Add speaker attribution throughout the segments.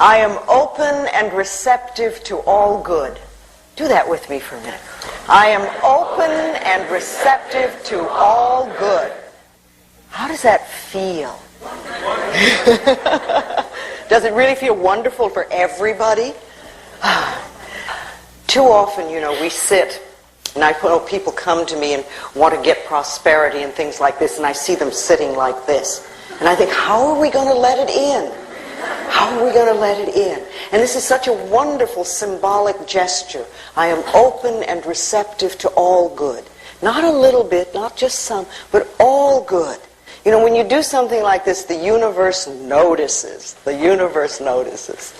Speaker 1: I am open and receptive to all good. Do that with me for a minute. I am open and receptive to all good. How does that feel? Does it really feel wonderful for everybody? Too often, you know, we sit, and I know people come to me and want to get prosperity and things like this, and I see them sitting like this. And I think, how are we going to let it in? How are we going to let it in? And this is such a wonderful symbolic gesture. I am open and receptive to all good. Not a little bit, not just some, but all good. You know, when you do something like this, the universe notices. The universe notices.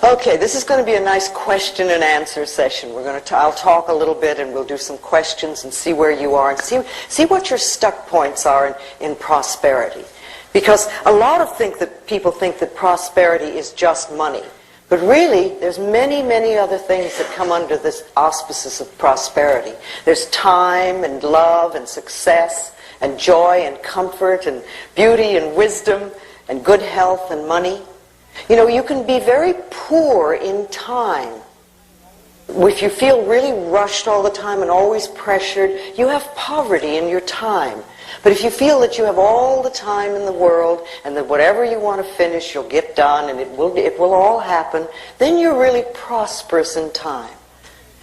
Speaker 1: Okay, this is going to be a nice question and answer session. I'll talk a little bit and we'll do some questions and see where you are and see what your stuck points are in prosperity. Because a lot of people think that prosperity is just money. But really, there's many, many other things that come under this auspices of prosperity. There's time and love and success and joy and comfort and beauty and wisdom and good health and money. You know, you can be very poor in time. If you feel really rushed all the time and always pressured, you have poverty in your time. But if you feel that you have all the time in the world and that whatever you want to finish you'll get done and it will all happen, then you're really prosperous in time.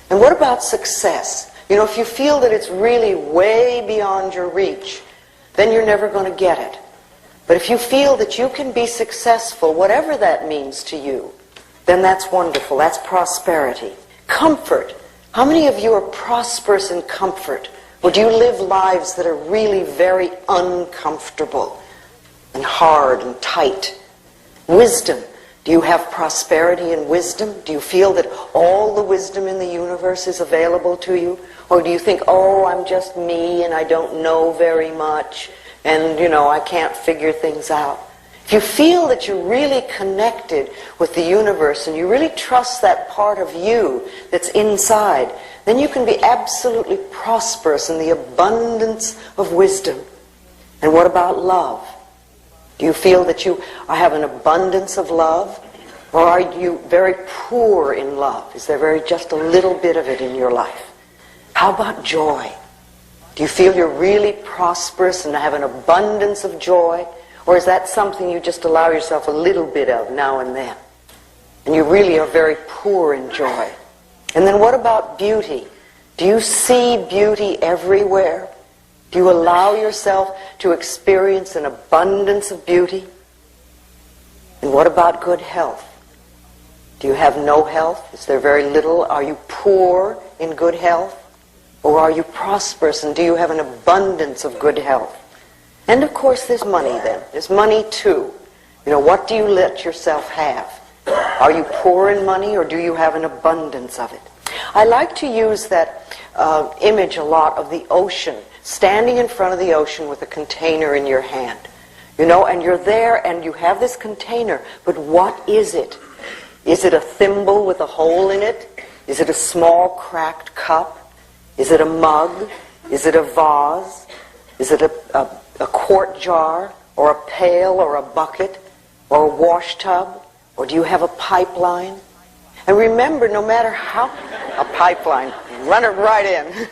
Speaker 1: And what about success? You know, if you feel that it's really way beyond your reach, then you're never going to get it. But if you feel that you can be successful, whatever that means to you, then that's wonderful. That's prosperity. Comfort. How many of you are prosperous in comfort? Or do you live lives that are really very uncomfortable and hard and tight? Wisdom. Do you have prosperity in wisdom? Do you feel that all the wisdom in the universe is available to you? Or do you think, oh, I'm just me and I don't know very much and, you know, I can't figure things out? If you feel that you're really connected with the universe and you really trust that part of you that's inside, then you can be absolutely prosperous in the abundance of wisdom. And what about love? Do you feel that you have an abundance of love? Or are you very poor in love? Is there just a little bit of it in your life? How about joy? Do you feel you're really prosperous and have an abundance of joy? Or is that something you just allow yourself a little bit of now and then? And you really are very poor in joy. And then what about beauty? Do you see beauty everywhere? Do you allow yourself to experience an abundance of beauty? And what about good health? Do you have no health? Is there very little? Are you poor in good health? Or are you prosperous and do you have an abundance of good health? And of course there's money then. There's money too. You know, what do you let yourself have? Are you poor in money or do you have an abundance of it? I like to use that image a lot of the ocean, standing in front of the ocean with a container in your hand. You know, and you're there and you have this container, but what is it? Is it a thimble with a hole in it? Is it a small cracked cup? Is it a mug? Is it a vase? Is it a quart jar? Or a pail? Or a bucket? Or a wash tub? Or do you have a pipeline? And remember, no matter how... A pipeline. Run it right in.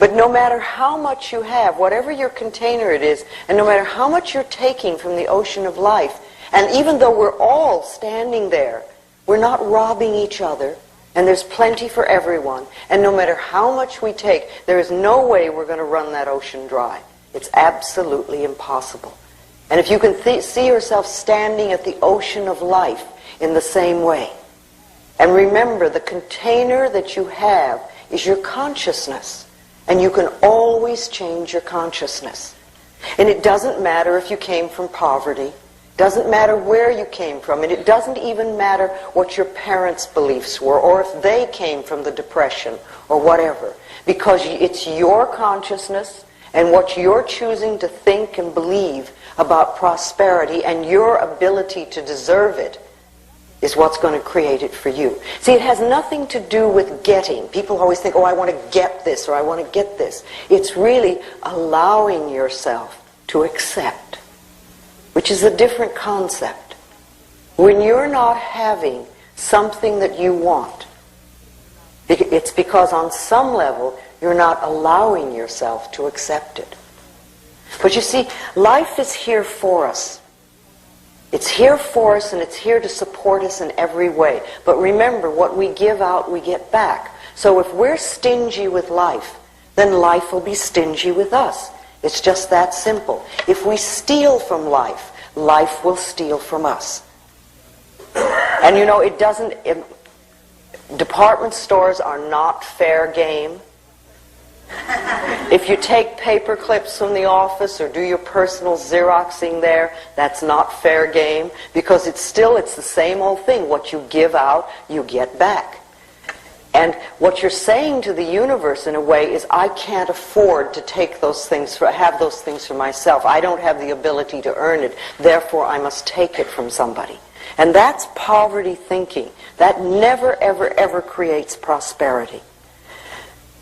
Speaker 1: But no matter how much you have, whatever your container it is, and no matter how much you're taking from the ocean of life, and even though we're all standing there, we're not robbing each other, and there's plenty for everyone, and no matter how much we take, there is no way we're going to run that ocean dry. It's absolutely impossible. And if you can see yourself standing at the ocean of life in the same way, and remember the container that you have is your consciousness, and you can always change your consciousness. And it doesn't matter if you came from poverty, doesn't matter where you came from, and it doesn't even matter what your parents' beliefs were, or if they came from the Depression, or whatever. Because it's your consciousness, and what you're choosing to think and believe about prosperity, and your ability to deserve it, is what's going to create it for you. See, it has nothing to do with getting. People always think, oh, I want to get this, or I want to get this. It's really allowing yourself to accept. which is a different concept. When you're not having something that you want, it's because on some level you're not allowing yourself to accept it. But you see, life is here for us. It's here for us, and it's here to support us in every way. But remember, what we give out, we get back. So if we're stingy with life, then life will be stingy with us. It's just that simple. If we steal from life, life will steal from us. And you know, department stores are not fair game. If you take paper clips from the office or do your personal Xeroxing there, that's not fair game, because it's the same old thing. What you give out, you get back. And what you're saying to the universe in a way is, I can't afford to take those things, have those things for myself. I don't have the ability to earn it, therefore I must take it from somebody. And that's poverty thinking. That never, ever, ever creates prosperity.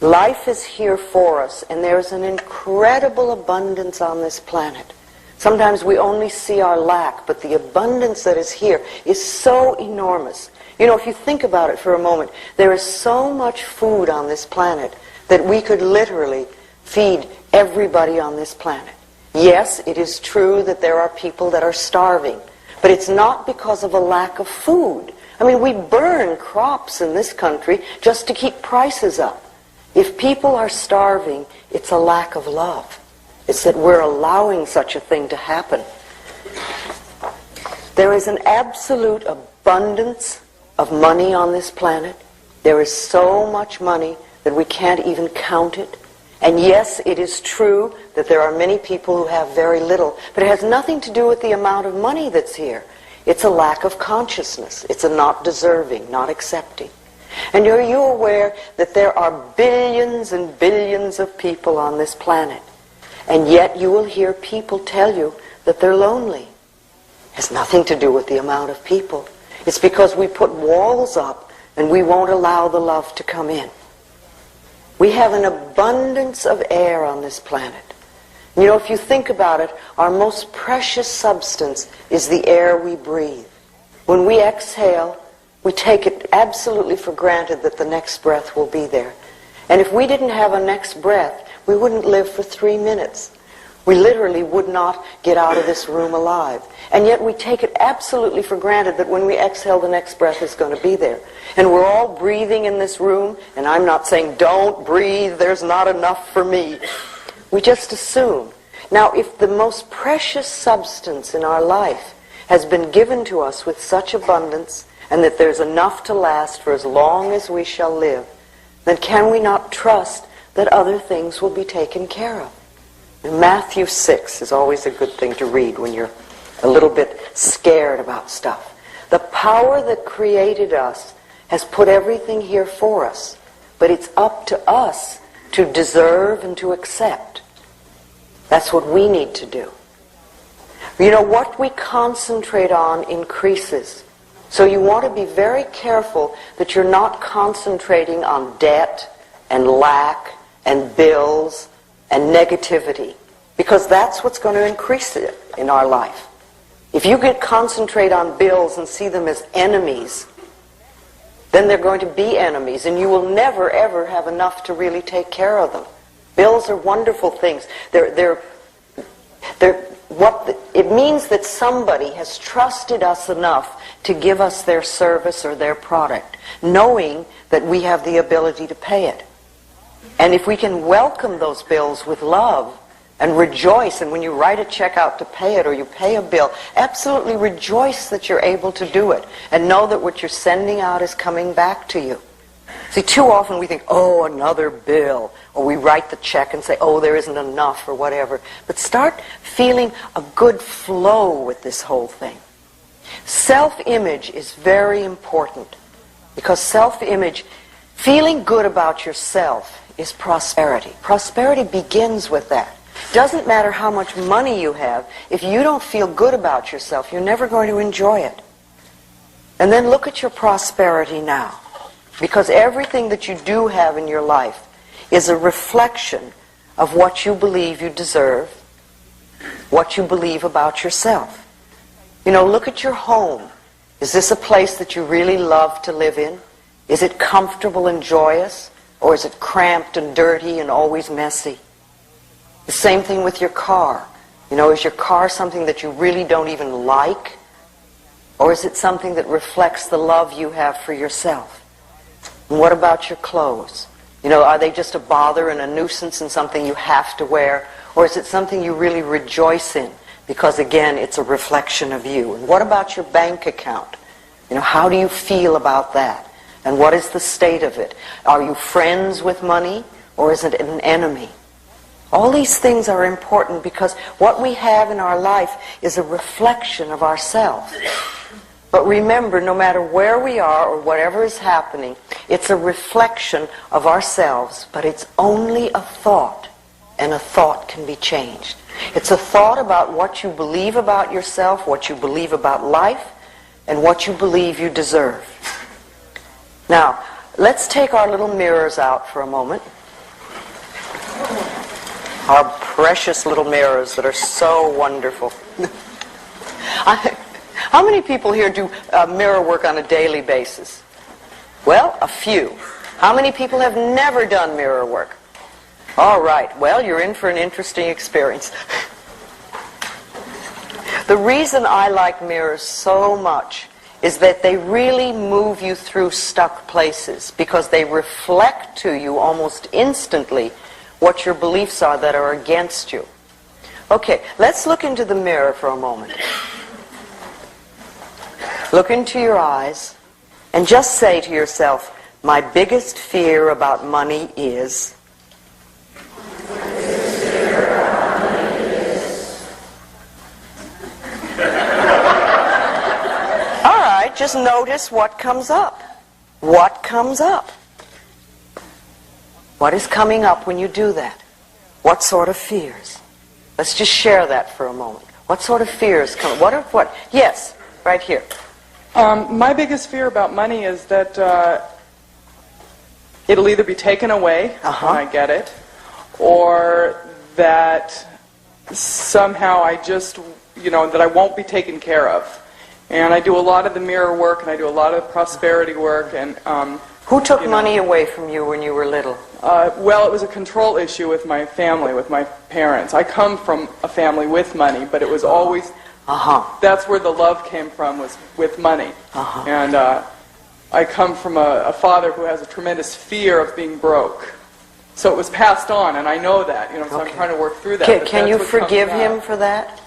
Speaker 1: Life is here for us, and there's an incredible abundance on this planet. Sometimes we only see our lack, but the abundance that is here is so enormous. You know, if you think about it for a moment, there is so much food on this planet that we could literally feed everybody on this planet. Yes, it is true that there are people that are starving, but it's not because of a lack of food. I mean, we burn crops in this country just to keep prices up. If people are starving, it's a lack of love. It's that we're allowing such a thing to happen. There is an absolute abundance of money on this planet. There is so much money that we can't even count it. And yes, it is true that there are many people who have very little, but it has nothing to do with the amount of money that's here. It's a lack of consciousness. It's a not deserving, not accepting. And are you aware that there are billions and billions of people on this planet, and yet you will hear people tell you that they're lonely? It has nothing to do with the amount of people. It's because we put walls up and we won't allow the love to come in. We have an abundance of air on this planet. You know, if you think about it, our most precious substance is the air we breathe. When we exhale, we take it absolutely for granted that the next breath will be there. And if we didn't have a next breath, we wouldn't live for 3 minutes. We literally would not get out of this room alive. And yet we take it absolutely for granted that when we exhale, the next breath is going to be there. And we're all breathing in this room, and I'm not saying don't breathe, there's not enough for me. We just assume. Now, if the most precious substance in our life has been given to us with such abundance, and that there's enough to last for as long as we shall live, then can we not trust that other things will be taken care of? And Matthew 6 is always a good thing to read when you're a little bit scared about stuff. The power that created us has put everything here for us, but it's up to us to deserve and to accept. That's what we need to do. You know, what we concentrate on increases. So you want to be very careful that you're not concentrating on debt and lack and bills and negativity, because that's what's going to increase it in our life. If you concentrate on bills and see them as enemies, then they're going to be enemies, and you will never ever have enough to really take care of them. Bills are wonderful things. It means that somebody has trusted us enough to give us their service or their product, knowing that we have the ability to pay it. And if we can welcome those bills with love and rejoice, and when you write a check out to pay it or you pay a bill, absolutely rejoice that you're able to do it and know that what you're sending out is coming back to you. See, too often we think, oh, another bill, or we write the check and say, oh, there isn't enough or whatever. But start feeling a good flow with this whole thing. Self-image is very important, because self-image, feeling good about yourself, is prosperity. Prosperity begins with that. Doesn't matter how much money you have, if you don't feel good about yourself, you're never going to enjoy it. And then look at your prosperity now. Because everything that you do have in your life is a reflection of what you believe you deserve, what you believe about yourself. You know, look at your home. Is this a place that you really love to live in? Is it comfortable and joyous? Or is it cramped and dirty and always messy? The same thing with your car. You know, is your car something that you really don't even like? Or is it something that reflects the love you have for yourself? And what about your clothes? You know, are they just a bother and a nuisance and something you have to wear? Or is it something you really rejoice in? Because again, it's a reflection of you. And what about your bank account? You know, how do you feel about that? And what is the state of it? Are you friends with money, or is it an enemy? All these things are important because what we have in our life is a reflection of ourselves. But remember, no matter where we are or whatever is happening, it's a reflection of ourselves, but it's only a thought, and a thought can be changed. It's a thought about what you believe about yourself, what you believe about life, and what you believe you deserve. Now, let's take our little mirrors out for a moment. Our precious little mirrors that are so wonderful. How many people here do mirror work on a daily basis? Well, a few. How many people have never done mirror work? All right, well, you're in for an interesting experience. The reason I like mirrors so much is that they really move you through stuck places because they reflect to you almost instantly what your beliefs are that are against you. Okay, let's look into the mirror for a moment. Look into your eyes and just say to yourself, my biggest fear about money is... Just notice what comes up. What comes up? What is coming up when you do that? What sort of fears? Let's just share that for a moment. What sort of fears come? What? Yes, right here.
Speaker 2: My biggest fear about money is that it'll either be taken away when I get it, or that somehow I just, that I won't be taken care of. And I do a lot of the mirror work, and I do a lot of the prosperity work. And
Speaker 1: who took money away from you when you were little?
Speaker 2: Well, it was a control issue with my family, with my parents. I come from a family with money, but it was always that's where the love came from, was with money. And I come from a father who has a tremendous fear of being broke. So it was passed on, and I know that. So I'm trying to work through that.
Speaker 1: Can you forgive him for that?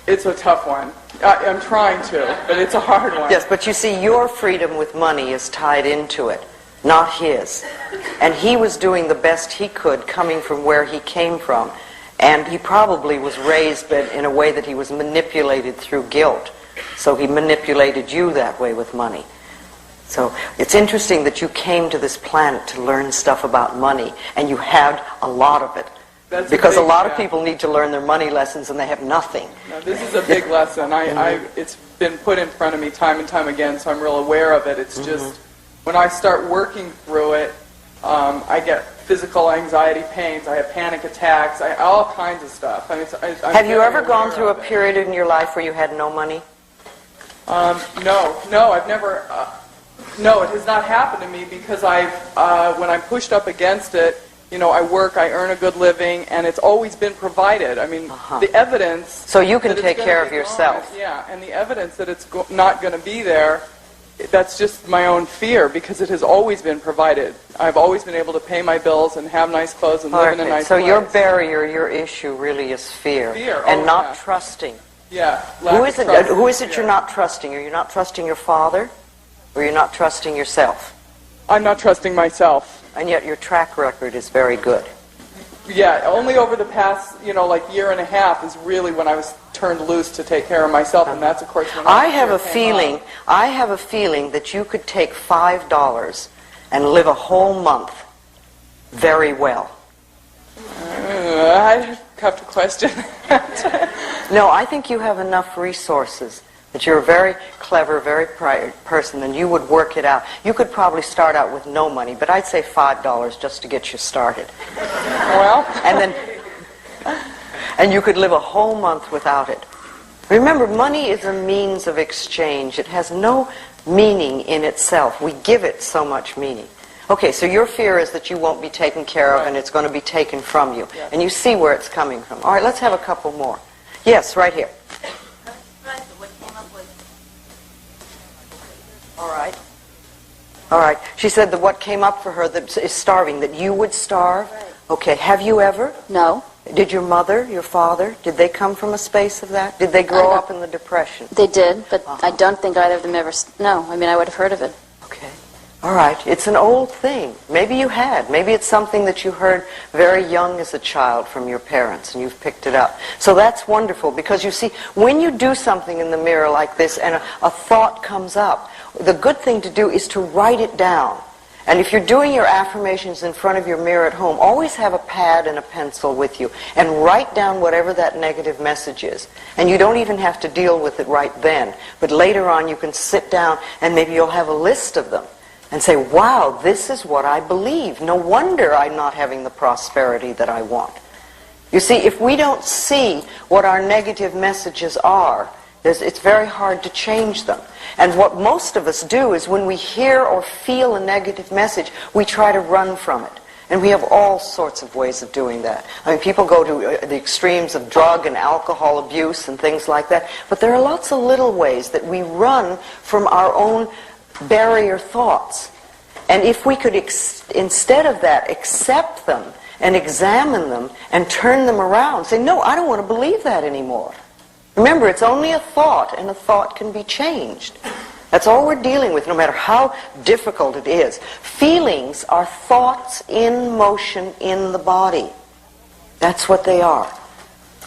Speaker 2: It's a tough one. I'm trying to, but it's a hard one.
Speaker 1: Yes, but you see, your freedom with money is tied into it, not his. And he was doing the best he could coming from where he came from. And he probably was raised in a way that he was manipulated through guilt. So he manipulated you that way with money. So it's interesting that you came to this planet to learn stuff about money, and you had a lot of it. Because a lot of people need to learn their money lessons and they have nothing.
Speaker 2: No, this is a big lesson. It's been put in front of me time and time again, so I'm real aware of it. It's just, when I start working through it, I get physical anxiety pains, I have panic attacks, all kinds of stuff.
Speaker 1: Have you ever gone through a period in your life where you had no money?
Speaker 2: No, I've never, no, it has not happened to me because when I'm pushed up against it, I work, I earn a good living, and it's always been provided. I mean, the evidence...
Speaker 1: So you can take care of yourself.
Speaker 2: Yeah, and the evidence that it's not going to be there, that's just my own fear, because it has always been provided. I've always been able to pay my bills and have nice clothes and live in a nice place.
Speaker 1: So your barrier, your issue really is fear. And not trusting.
Speaker 2: Yeah.
Speaker 1: Who is it you're not trusting? Are you not trusting your father? Or you're not trusting yourself?
Speaker 2: I'm not trusting myself.
Speaker 1: And yet your track record is very good.
Speaker 2: Yeah, only over the past, year and a half is really when I was turned loose to take care of myself, and that's, of course, when I have a feeling that you could take $5 and live a whole month very well. I have to question that.
Speaker 1: No, I think you have enough resources. That you're a very clever, very bright person, and you would work it out. You could probably start out with no money, but I'd say $5 just to get you started.
Speaker 2: Well,
Speaker 1: and you could live a whole month without it. Remember, money is a means of exchange. It has no meaning in itself. We give it so much meaning. Okay, so your fear is that you won't be taken care of and it's going to be taken from you.
Speaker 2: Yes.
Speaker 1: And you see where it's coming from. All right, let's have a couple more. Yes, right here. All right. All right. She said that what came up for her that is starving, that you would starve.
Speaker 3: Right.
Speaker 1: Okay, have you ever?
Speaker 3: No.
Speaker 1: Did your mother, your father, did they come from a space of that? Did they grow up in the Depression?
Speaker 3: They did, but I don't think either of them ever... No, I mean, I would have heard of it.
Speaker 1: Okay. All right. It's an old thing. Maybe you had. Maybe it's something that you heard very young as a child from your parents and you've picked it up. So that's wonderful because you see, when you do something in the mirror like this and a thought comes up, the good thing to do is to write it down. And if you're doing your affirmations in front of your mirror at home, always have a pad and a pencil with you and write down whatever that negative message is. And you don't even have to deal with it right then. But later on you can sit down and maybe you'll have a list of them and say, wow, this is what I believe. No wonder I'm not having the prosperity that I want. You see, if we don't see what our negative messages are, it's very hard to change them. And what most of us do is when we hear or feel a negative message, we try to run from it. And we have all sorts of ways of doing that. I mean, people go to the extremes of drug and alcohol abuse and things like that. But there are lots of little ways that we run from our own barrier thoughts. And if we could, instead of that, accept them and examine them and turn them around, say, no, I don't want to believe that anymore. Remember, it's only a thought, and a thought can be changed. That's all we're dealing with, no matter how difficult it is. Feelings are thoughts in motion in the body. That's what they are.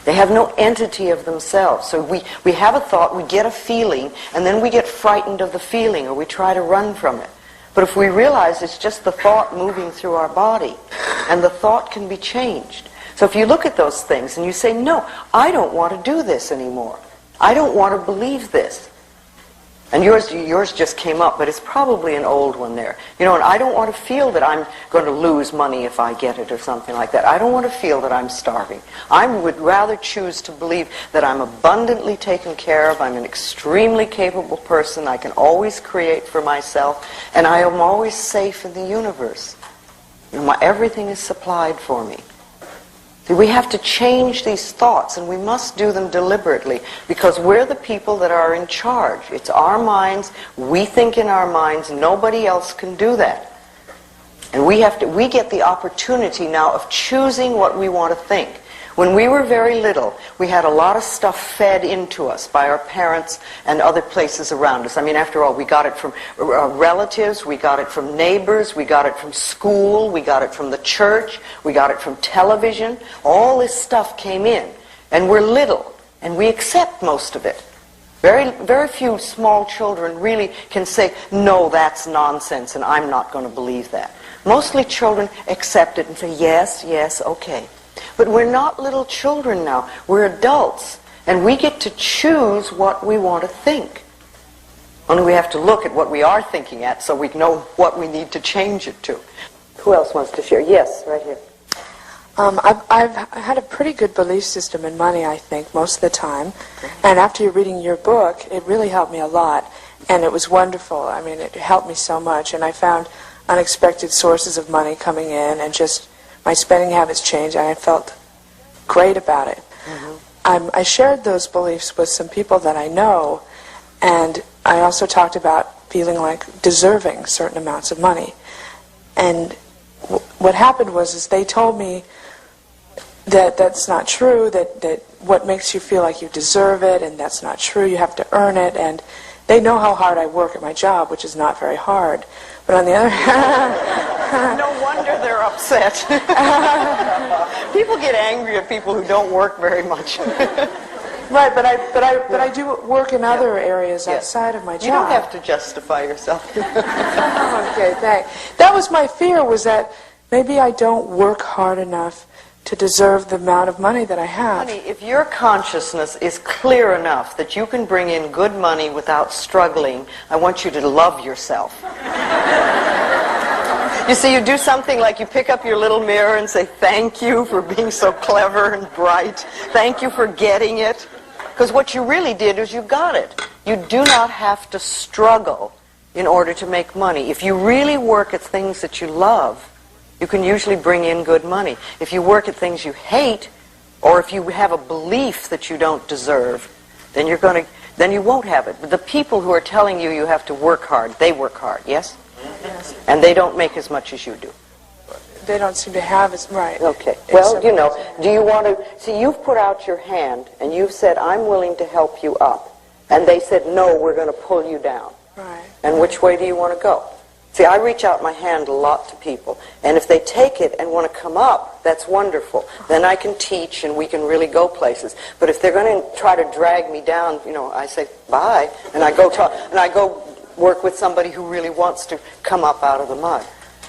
Speaker 1: They have no entity of themselves. So we have a thought, we get a feeling, and then we get frightened of the feeling, or we try to run from it. But if we realize it's just the thought moving through our body, and the thought can be changed. So if you look at those things and you say, no, I don't want to do this anymore. I don't want to believe this. And yours just came up, but it's probably an old one there. You know, and I don't want to feel that I'm going to lose money if I get it or something like that. I don't want to feel that I'm starving. I would rather choose to believe that I'm abundantly taken care of. I'm an extremely capable person. I can always create for myself. And I am always safe in the universe. You know, everything is supplied for me. See, we have to change these thoughts, and we must do them deliberately, because we're the people that are in charge. It's our minds. We think in our minds. Nobody else can do that. And we get the opportunity now of choosing what we want to think. When we were very little, we had a lot of stuff fed into us by our parents and other places around us. I mean, after all, we got it from relatives, we got it from neighbors, we got it from school, we got it from the church, we got it from television. All this stuff came in. And we're little, and we accept most of it. Very, very few small children really can say, no, that's nonsense, and I'm not going to believe that. Mostly children accept it and say, yes, yes, okay. But we're not little children now. We're adults. And we get to choose what we want to think. Only we have to look at what we are thinking at so we know what we need to change it to. Who else wants to share? Yes, right here.
Speaker 4: I've had a pretty good belief system in money, I think, most of the time. And after reading your book, it really helped me a lot. And it was wonderful. I mean, it helped me so much. And I found unexpected sources of money coming in, and just my spending habits changed, and I felt great about it. Mm-hmm. I shared those beliefs with some people that I know, and I also talked about feeling like deserving certain amounts of money. And what happened was they told me that that's not true, that what makes you feel like you deserve it, and that's not true, you have to earn it, and they know how hard I work at my job, which is not very hard. But on the other hand...
Speaker 1: No wonder they're upset. People get angry at people who don't work very much.
Speaker 4: Right, but I do work in other areas outside of my job.
Speaker 1: You don't have to justify yourself.
Speaker 4: Okay, thanks. That was my fear, was that maybe I don't work hard enough to deserve the amount of money that I have.
Speaker 1: Honey, if your consciousness is clear enough that you can bring in good money without struggling, I want you to love yourself. You see, you do something like you pick up your little mirror and say, thank you for being so clever and bright. Thank you for getting it. Because what you really did is you got it. You do not have to struggle in order to make money. If you really work at things that you love, you can usually bring in good money. If you work at things you hate, or if you have a belief that you don't deserve, then you won't have it. But the people who are telling you you have to work hard, they work hard, yes?
Speaker 4: Yes.
Speaker 1: And they don't make as much as you do.
Speaker 4: They don't seem to have as right.
Speaker 1: Okay. Well, you know, do you want to see? You've put out your hand and you've said, "I'm willing to help you up," and they said, "No, we're going to pull you down."
Speaker 4: Right.
Speaker 1: And which way do you want to go? See, I reach out my hand a lot to people, and if they take it and want to come up, that's wonderful. Then I can teach and we can really go places. But if they're going to try to drag me down, you know, I say bye, and I go work with somebody who really wants to come up out of the mud.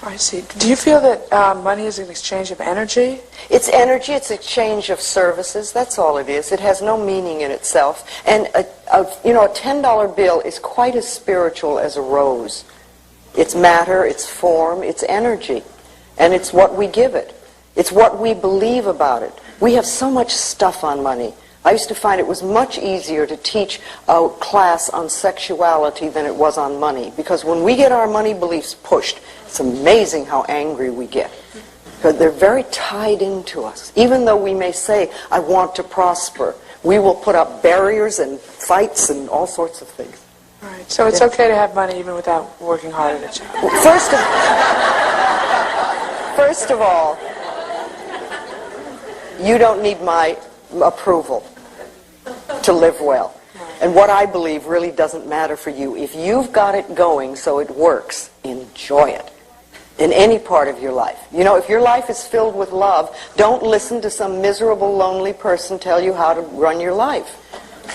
Speaker 4: I see. Do you feel that money is an exchange of energy?
Speaker 1: It's energy, it's exchange of services, that's all it is. It has no meaning in itself. And a $10 bill is quite as spiritual as a rose. It's matter, it's form, it's energy. And it's what we give it. It's what we believe about it. We have so much stuff on money. I used to find it was much easier to teach a class on sexuality than it was on money. Because when we get our money beliefs pushed, it's amazing how angry we get. Because they're very tied into us. Even though we may say, "I want to prosper," we will put up barriers and fights and all sorts of things.
Speaker 4: Right. So it's okay to have money even without working hard at it.
Speaker 1: First of all, you don't need my approval to live well. And what I believe really doesn't matter for you. If you've got it going so it works, enjoy it. In any part of your life. You know, if your life is filled with love, don't listen to some miserable, lonely person tell you how to run your life.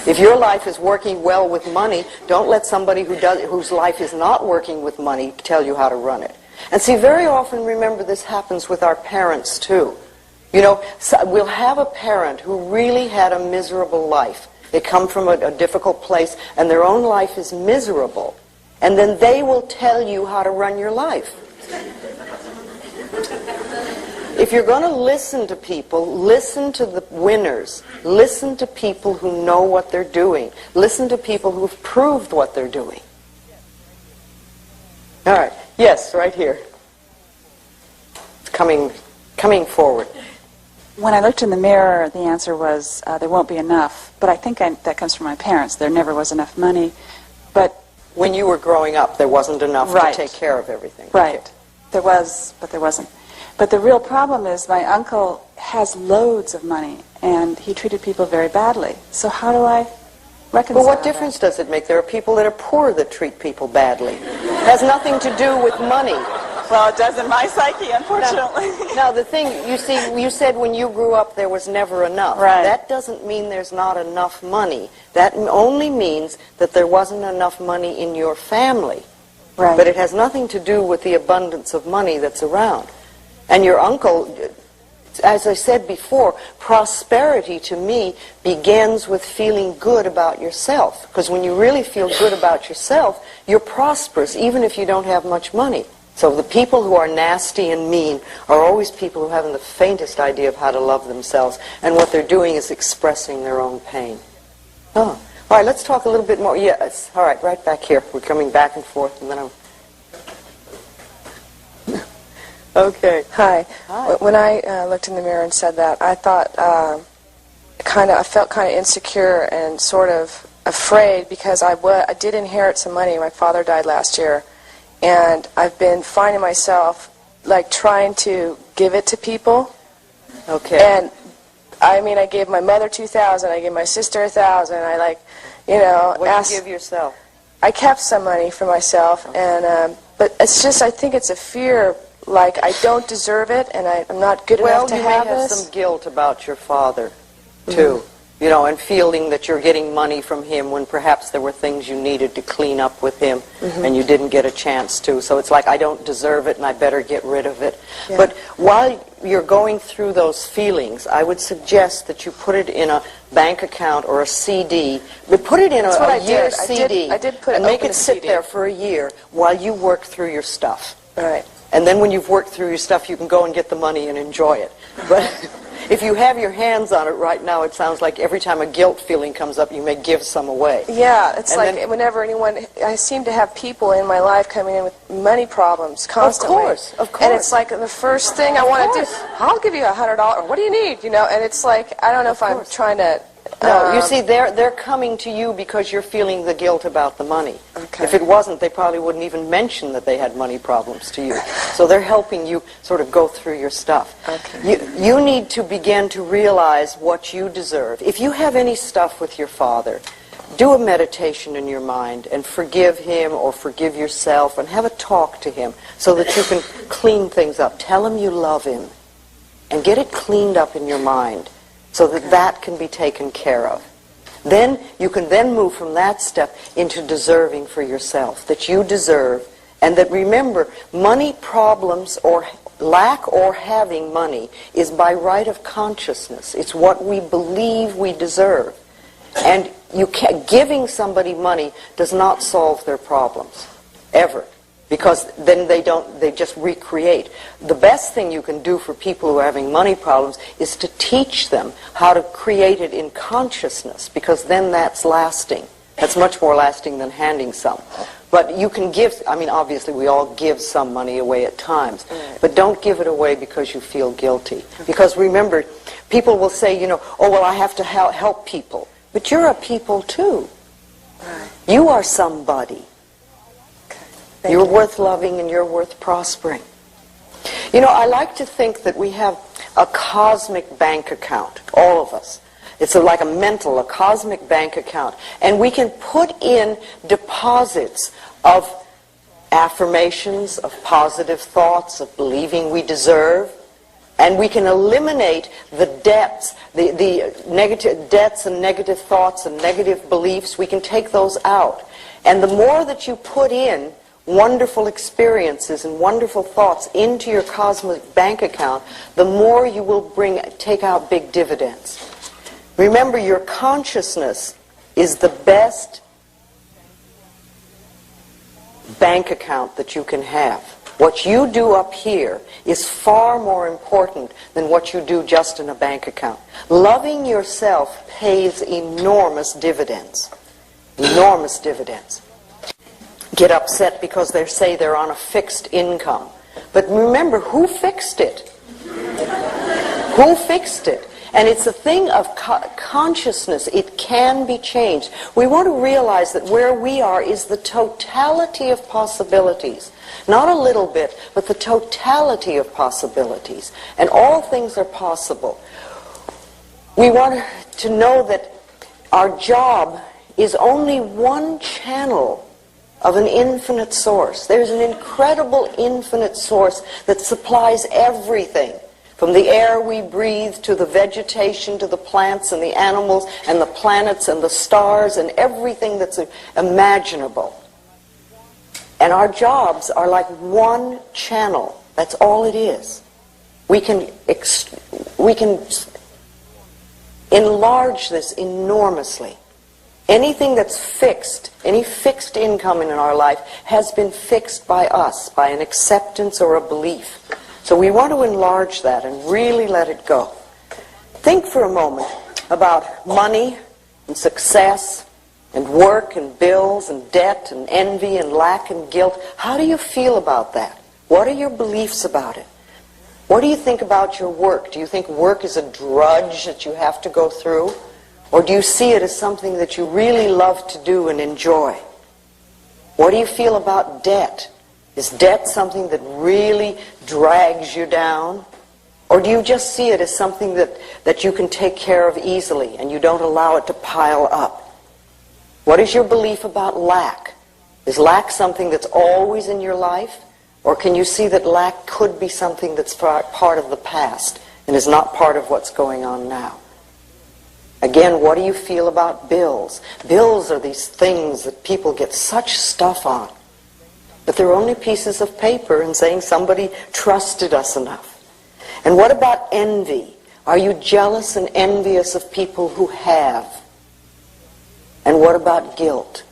Speaker 1: If your life is working well with money, don't let somebody whose life is not working with money tell you how to run it. And see, very often, remember, this happens with our parents too. You know, so we'll have a parent who really had a miserable life. They come from a difficult place and their own life is miserable. And then they will tell you how to run your life. If you're going to listen to people, listen to the winners. Listen to people who know what they're doing. Listen to people who've proved what they're doing. All right. Yes, right here. It's coming forward.
Speaker 5: When I looked in the mirror, the answer was, there won't be enough. But I think that comes from my parents. There never was enough money. But
Speaker 1: when you were growing up, there wasn't enough
Speaker 5: right.
Speaker 1: to take care of everything.
Speaker 5: Right.
Speaker 1: Okay.
Speaker 5: There was, but there wasn't. But the real problem is my uncle has loads of money, and he treated people very badly. So how do I reconcile
Speaker 1: Well, what difference does it make? There are people that are poor that treat people badly. It has nothing to do with money.
Speaker 5: Well, it does in my psyche, unfortunately.
Speaker 1: Now, the thing, you see, you said when you grew up there was never enough.
Speaker 5: Right.
Speaker 1: That doesn't mean there's not enough money. That only means that there wasn't enough money in your family.
Speaker 5: Right.
Speaker 1: But it has nothing to do with the abundance of money that's around. And your uncle, as I said before, prosperity to me begins with feeling good about yourself. Because when you really feel good about yourself, you're prosperous, even if you don't have much money. So the people who are nasty and mean are always people who haven't the faintest idea of how to love themselves. And what they're doing is expressing their own pain. Oh. All right, let's talk a little bit more. Yes, all right, right back here. We're coming back and forth, and then I'm... Okay.
Speaker 6: Hi.
Speaker 1: Hi.
Speaker 6: When I looked in the mirror and said that, I thought I felt kind of insecure and sort of afraid because I did inherit some money. My father died last year, and I've been finding myself like trying to give it to people.
Speaker 1: Okay.
Speaker 6: And I mean, I gave my mother $2,000. I gave my sister $1,000.
Speaker 1: What did you give yourself?
Speaker 6: I kept some money for myself, and but it's just I think it's a fear. Like, I don't deserve it, and I'm not good enough to have this.
Speaker 1: Well, you may have some guilt about your father, too. You know, and feeling that you're getting money from him when perhaps there were things you needed to clean up with him, and you didn't get a chance to. So it's like, I don't deserve it, and I better get rid of it.
Speaker 6: Yeah.
Speaker 1: But while you're going through those feelings, I would suggest that you put it in a bank account or a CD. But put it in a year CD.
Speaker 6: I did put it
Speaker 1: and make
Speaker 6: open
Speaker 1: it sit
Speaker 6: CD.
Speaker 1: there for a year while you work through your stuff.
Speaker 6: Right.
Speaker 1: And then when you've worked through your stuff, you can go and get the money and enjoy it. if you have your hands on it right now, it sounds like every time a guilt feeling comes up, you may give some away.
Speaker 6: Yeah, it's
Speaker 1: And
Speaker 6: like
Speaker 1: then,
Speaker 6: whenever anyone, I seem to have people in my life coming in with money problems constantly.
Speaker 1: Of course.
Speaker 6: And it's like the first thing I want to do, I'll give you $100, or what do you need, you know, and it's like, I don't know if I'm trying to...
Speaker 1: No, you see, they're coming to you because you're feeling the guilt about the money.
Speaker 6: Okay.
Speaker 1: If it wasn't, they probably wouldn't even mention that they had money problems to you. So they're helping you sort of go through your stuff.
Speaker 6: Okay.
Speaker 1: You need to begin to realize what you deserve. If you have any stuff with your father, do a meditation in your mind and forgive him or forgive yourself and have a talk to him so that you can clean things up. Tell him you love him and get it cleaned up in your mind, so that that can be taken care of. Then you can then move from that step into deserving for yourself, that you deserve, and that remember, money problems or lack or having money is by right of consciousness. It's what we believe we deserve. And giving somebody money does not solve their problems, ever. Because then they just recreate. The best thing you can do for people who are having money problems is to teach them how to create it in consciousness, because then that's lasting. That's much more lasting than handing some. But you can give, I mean, obviously we all give some money away at times, but don't give it away because you feel guilty. Because remember, people will say, you know, oh, well, I have to help people. But you're a people too. You are somebody. You're worth loving and you're worth prospering. You know, I like to think that we have a cosmic bank account, all of us. It's like a cosmic bank account. And we can put in deposits of affirmations, of positive thoughts, of believing we deserve. And we can eliminate the debts, the negative debts and negative thoughts and negative beliefs. We can take those out. And the more that you put in wonderful experiences and wonderful thoughts into your cosmic bank account, the more you will take out big dividends. Remember, your consciousness is the best bank account that you can have. What you do up here is far more important than what you do just in a bank account. Loving yourself pays enormous dividends. Enormous dividends. Get upset because they say they're on a fixed income. But remember, who fixed it? Who fixed it? And it's a thing of consciousness. It can be changed. We want to realize that where we are is the totality of possibilities. Not a little bit, but the totality of possibilities. And all things are possible. We want to know that our job is only one channel of an infinite source. There's an incredible infinite source that supplies everything, from the air we breathe to the vegetation to the plants and the animals and the planets and the stars and everything that's imaginable. And our jobs are like one channel. That's all it is. We can enlarge this enormously. Anything that's fixed, any fixed income in our life has been fixed by us, by an acceptance or a belief. So we want to enlarge that and really let it go. Think for a moment about money and success and work and bills and debt and envy and lack and guilt. How do you feel about that? What are your beliefs about it? What do you think about your work? Do you think work is a drudge that you have to go through? Or do you see it as something that you really love to do and enjoy? What do you feel about debt? Is debt something that really drags you down? Or do you just see it as something that you can take care of easily and you don't allow it to pile up? What is your belief about lack? Is lack something that's always in your life? Or can you see that lack could be something that's part of the past and is not part of what's going on now? Again, what do you feel about bills? Bills are these things that people get such stuff on. But they're only pieces of paper and saying somebody trusted us enough. And what about envy? Are you jealous and envious of people who have? And what about guilt?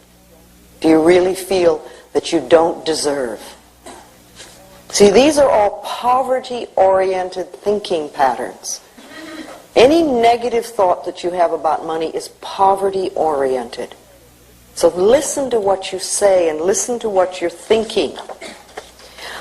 Speaker 1: Do you really feel that you don't deserve? See, these are all poverty-oriented thinking patterns. Any negative thought that you have about money is poverty-oriented. So listen to what you say and listen to what you're thinking.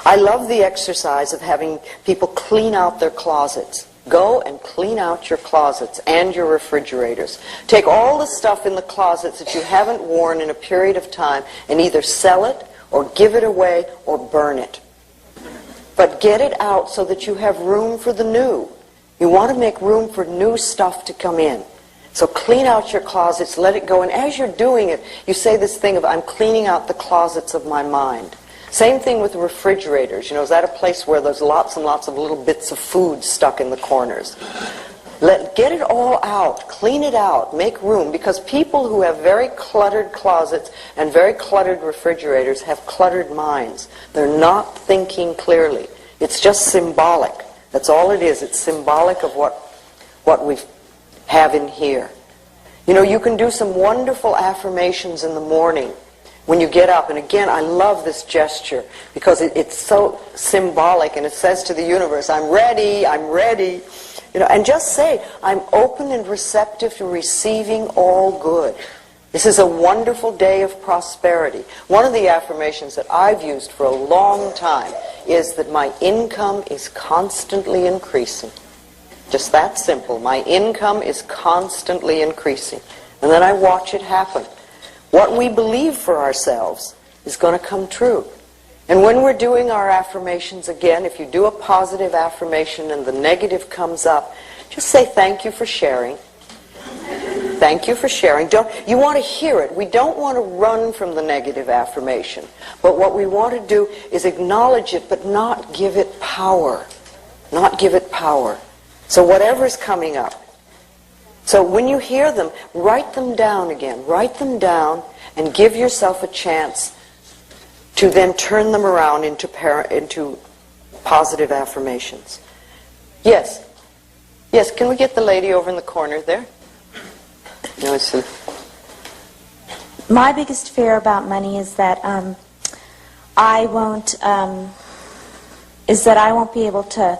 Speaker 1: I love the exercise of having people clean out their closets. Go and clean out your closets and your refrigerators. Take all the stuff in the closets that you haven't worn in a period of time and either sell it or give it away or burn it. But get it out so that you have room for the new. You want to make room for new stuff to come in. So clean out your closets, let it go. And as you're doing it, you say this thing of, I'm cleaning out the closets of my mind. Same thing with refrigerators. You know, is that a place where there's lots and lots of little bits of food stuck in the corners? Get it all out. Clean it out. Make room. Because people who have very cluttered closets and very cluttered refrigerators have cluttered minds. They're not thinking clearly. It's just symbolic. That's all it is. It's symbolic of what we have in here. You know, you can do some wonderful affirmations in the morning when you get up. And again, I love this gesture because it's so symbolic, and it says to the universe, I'm ready, I'm ready. You know, and just say, I'm open and receptive to receiving all good. This is a wonderful day of prosperity. One of the affirmations that I've used for a long time is that my income is constantly increasing. Just that simple. My income is constantly increasing. And then I watch it happen. What we believe for ourselves is going to come true. And when we're doing our affirmations again, if you do a positive affirmation and the negative comes up, just say thank you for sharing. Thank you for sharing. You want to hear it. We don't want to run from the negative affirmation. But what we want to do is acknowledge it, but not give it power. Not give it power. So whatever's coming up. So when you hear them, write them down again. Write them down and give yourself a chance to then turn them around into positive affirmations. Yes. Yes, can we get the lady over in the corner there? No, it's
Speaker 7: my biggest fear about money is that I won't be able to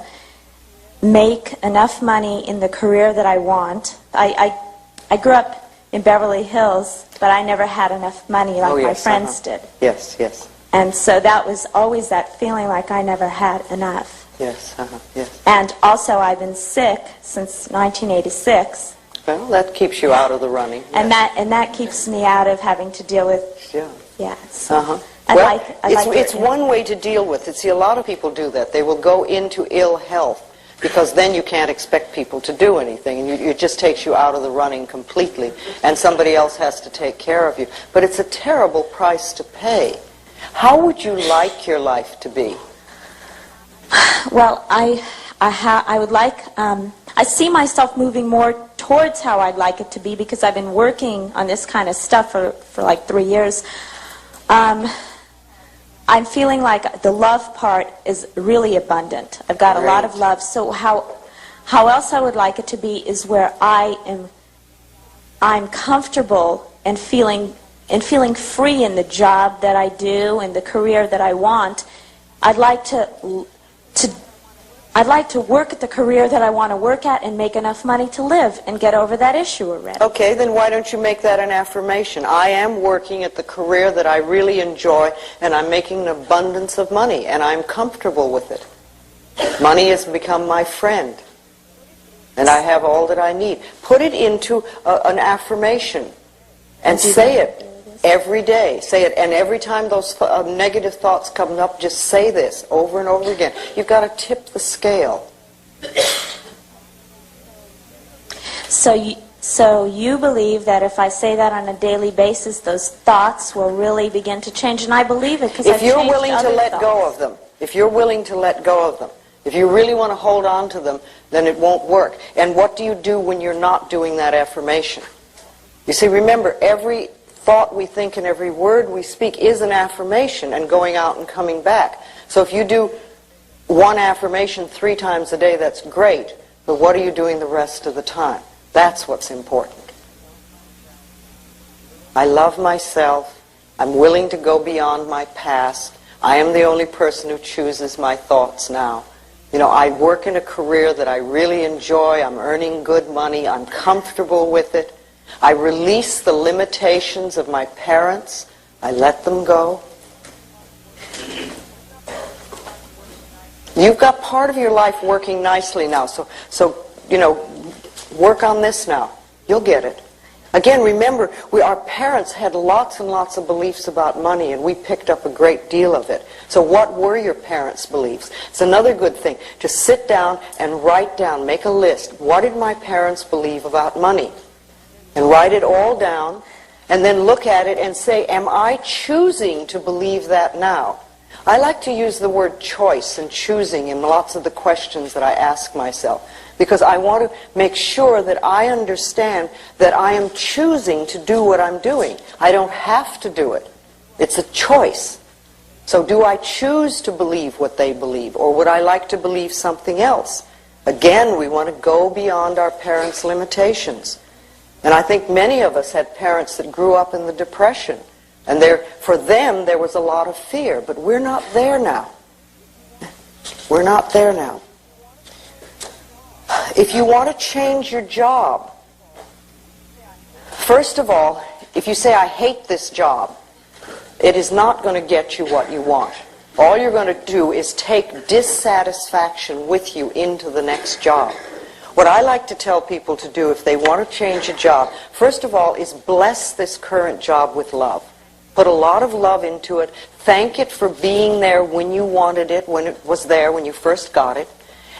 Speaker 7: make enough money in the career that I want. I grew up in Beverly Hills, but I never had enough money like my friends did.
Speaker 1: Yes, yes.
Speaker 7: And so that was always that feeling like I never had enough.
Speaker 1: Yes, yes.
Speaker 7: And also I've been sick since 1986.
Speaker 1: Well, that keeps you out of the running. Yes.
Speaker 7: And that keeps me out of having to deal with. Yeah. So
Speaker 1: it's one way to deal with it. See, a lot of people do that. They will go into ill health because then you can't expect people to do anything, and it just takes you out of the running completely, and somebody else has to take care of you. But it's a terrible price to pay. How would you like your life to be?
Speaker 7: Well, I would like. I see myself moving more towards how I'd like it to be because I've been working on this kind of stuff for like 3 years. I'm feeling like the love part is really abundant. I've got a lot of love. So how else I would like it to be is where I'm comfortable and feeling free in the job that I do and the career that I want. I'd like to work at the career that I want to work at and make enough money to live and get over that issue already.
Speaker 1: Okay, then why don't you make that an affirmation? I am working at the career that I really enjoy, and I'm making an abundance of money, and I'm comfortable with it. Money has become my friend, and I have all that I need. Put it into an affirmation and say it. Every day, say it, and every time those negative thoughts come up, just say this over and over again. You've got to tip the scale.
Speaker 7: So you believe that if I say that on a daily basis, those thoughts will really begin to change, and I believe it because I've changed other thoughts. If you're willing to let go of them, if you're willing to let go of them, if you really want to hold on to them, then it won't work. And what do you do when you're not doing that affirmation? You see, remember, every thought we think and every word we speak is an affirmation and going out and coming back. So if you do one affirmation 3 times a day, that's great. But what are you doing the rest of the time? That's what's important. I love myself. I'm willing to go beyond my past. I am the only person who chooses my thoughts now.
Speaker 1: You know, I work in a career that I really enjoy. I'm earning good money. I'm comfortable with it. I release the limitations of my parents. I let them go. You've got part of your life working nicely now. So you know, work on this now. You'll get it. Again, remember, our parents had lots and lots of beliefs about money, and we picked up a great deal of it. So what were your parents' beliefs? It's another good thing to sit down and write down, make a list. What did my parents believe about money? And write it all down, and then look at it and say, am I choosing to believe that now? I like to use the word choice and choosing in lots of the questions that I ask myself, because I want to make sure that I understand that I am choosing to do what I'm doing. I don't have to do it. It's a choice. So do I choose to believe what they believe, or would I like to believe something else? Again, we want to go beyond our parents' limitations. And I think many of us had parents that grew up in the Depression, and for them there was a lot of fear, but we're not there now. We're not there now. If you want to change your job, first of all, if you say, I hate this job, it is not going to get you what you want. All you're going to do is take dissatisfaction with you into the next job. What I like to tell people to do if they want to change a job, first of all, is bless this current job with love. Put a lot of love into it. Thank it for being there when you wanted it, when it was there, when you first got it.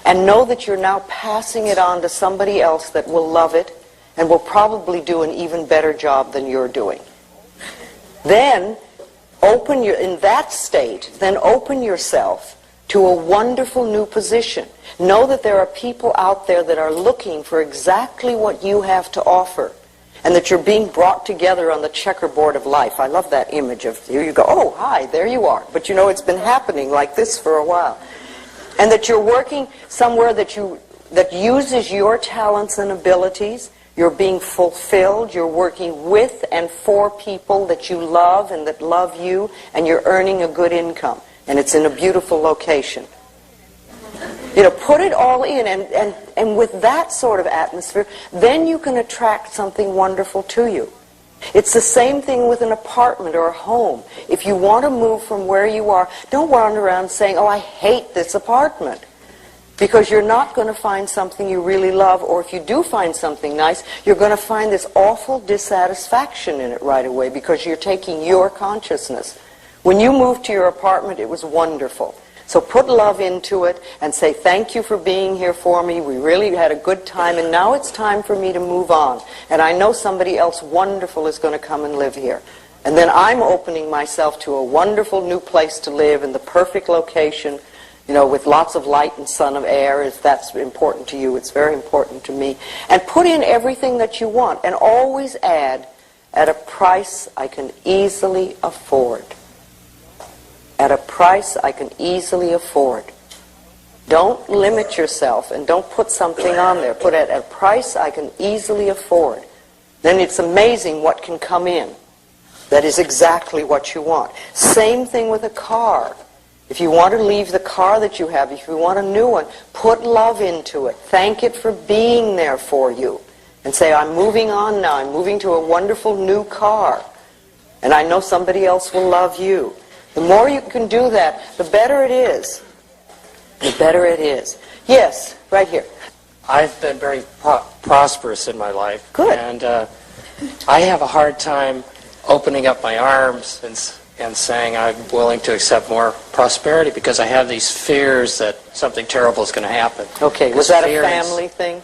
Speaker 1: And know that you're now passing it on to somebody else that will love it and will probably do an even better job than you're doing. Then, in that state, then open yourself to a wonderful new position. Know that there are people out there that are looking for exactly what you have to offer, and that you're being brought together on the checkerboard of life. I love that image of you. You go, oh, hi, there you are. But you know, it's been happening like this for a while. And that you're working somewhere that uses your talents and abilities. You're being fulfilled. You're working with and for people that you love and that love you, and you're earning a good income. And it's in a beautiful location. You know, put it all in, and with that sort of atmosphere, then you can attract something wonderful to you. It's the same thing with an apartment or a home. If you want to move from where you are, don't wander around saying, oh, I hate this apartment. Because you're not going to find something you really love, or if you do find something nice, you're going to find this awful dissatisfaction in it right away because you're taking your consciousness. When you moved to your apartment, it was wonderful. So put love into it and say, thank you for being here for me. We really had a good time, and now it's time for me to move on. And I know somebody else wonderful is going to come and live here. And then I'm opening myself to a wonderful new place to live in the perfect location, you know, with lots of light and sun and air. If that's important to you, it's very important to me. And put in everything that you want, and always add, at a price I can easily afford. At a price I can easily afford. Don't limit yourself and don't put something on there. Put it at a price I can easily afford. Then it's amazing what can come in. That is exactly what you want. Same thing with a car. If you want to leave the car that you have, if you want a new one, put love into it. Thank it for being there for you. And say, I'm moving on now. I'm moving to a wonderful new car. And I know somebody else will love you. The more you can do that, the better it is. The better it is. Yes, right here.
Speaker 8: I've been very prosperous in my life.
Speaker 1: Good.
Speaker 8: And I have a hard time opening up my arms and saying I'm willing to accept more prosperity because I have these fears that something terrible is going to happen.
Speaker 1: Okay, was that a family thing?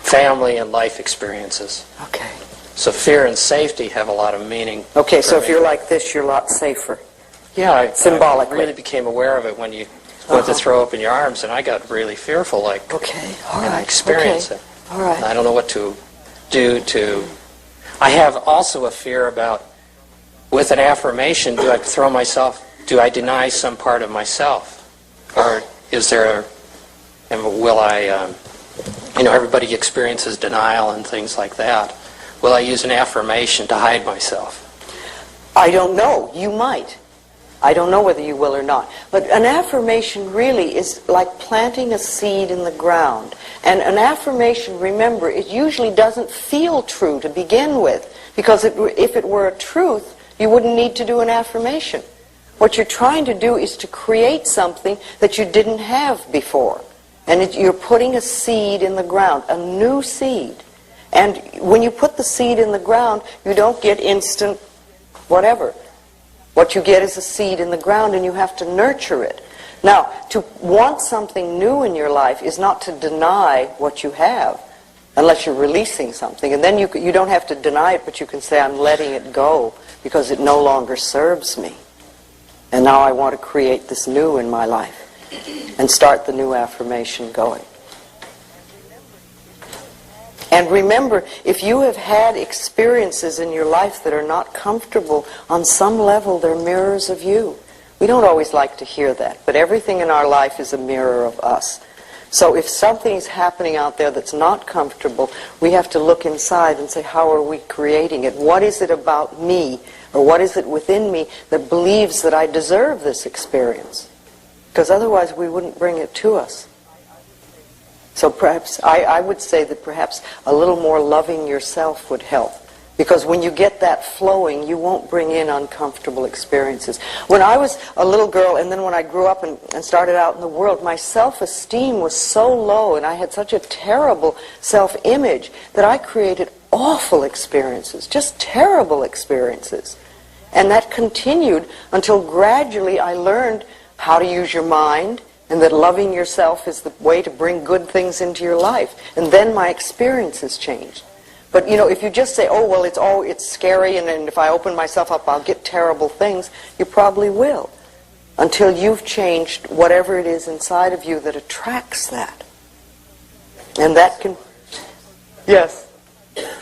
Speaker 8: Family and life experiences.
Speaker 1: Okay.
Speaker 8: So fear and safety have a lot of meaning.
Speaker 1: Okay, so if you're like this, you're a lot safer.
Speaker 8: Yeah,
Speaker 1: symbolically.
Speaker 8: I really became aware of it when you went to throw open your arms, and I got really fearful, like,
Speaker 1: okay, all right,
Speaker 8: and I experienced it.
Speaker 1: All right.
Speaker 8: And I don't know what to do to... I have also a fear about, with an affirmation, do I deny some part of myself? Or is there, and will I, everybody experiences denial and things like that. Will I use an affirmation to hide myself?
Speaker 1: I don't know. You might. I don't know whether you will or not. But an affirmation really is like planting a seed in the ground. And an affirmation, remember, it usually doesn't feel true to begin with. Because if it were a truth, you wouldn't need to do an affirmation. What you're trying to do is to create something that you didn't have before. And you're putting a seed in the ground, a new seed. And when you put the seed in the ground, you don't get instant whatever. What you get is a seed in the ground, and you have to nurture it. Now, to want something new in your life is not to deny what you have, unless you're releasing something. And then you don't have to deny it, but you can say, I'm letting it go because it no longer serves me. And now I want to create this new in my life and start the new affirmation going. And remember, if you have had experiences in your life that are not comfortable, on some level they're mirrors of you. We don't always like to hear that, but everything in our life is a mirror of us. So if something's happening out there that's not comfortable, we have to look inside and say, how are we creating it? What is it about me, or what is it within me that believes that I deserve this experience? Because otherwise we wouldn't bring it to us. So perhaps, I would say that perhaps a little more loving yourself would help. Because when you get that flowing, you won't bring in uncomfortable experiences. When I was a little girl, and then when I grew up and started out in the world, my self-esteem was so low, and I had such a terrible self-image that I created awful experiences, just terrible experiences. And that continued until gradually I learned how to use your mind, and that loving yourself is the way to bring good things into your life. And then my experiences changed. But you know, if you just say, oh, well, it's scary, and if I open myself up, I'll get terrible things, you probably will. Until you've changed whatever it is inside of you that attracts that. And that can...
Speaker 2: Yes.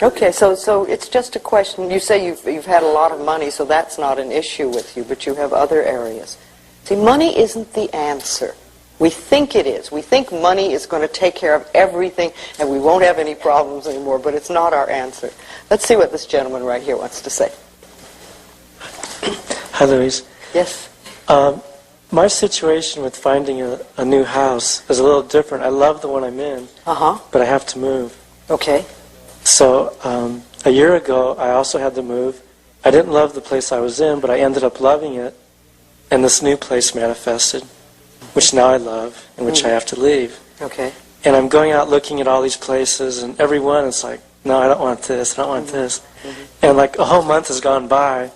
Speaker 1: Okay, so it's just a question. You say you've had a lot of money, so that's not an issue with you, but you have other areas. See, money isn't the answer. We think it is. We think money is going to take care of everything and we won't have any problems anymore, but it's not our answer. Let's see what this gentleman right here wants to say.
Speaker 9: Hi, Louise.
Speaker 1: Yes.
Speaker 9: My situation with finding a new house is a little different. I love the one I'm in, but I have to move.
Speaker 1: Okay.
Speaker 9: So a year ago, I also had to move. I didn't love the place I was in, but I ended up loving it, and this new place manifested, which now I love, and which I have to leave.
Speaker 1: Okay.
Speaker 9: And I'm going out looking at all these places, and every one is like, no, I don't want this, I don't want this. And like a whole month has gone by.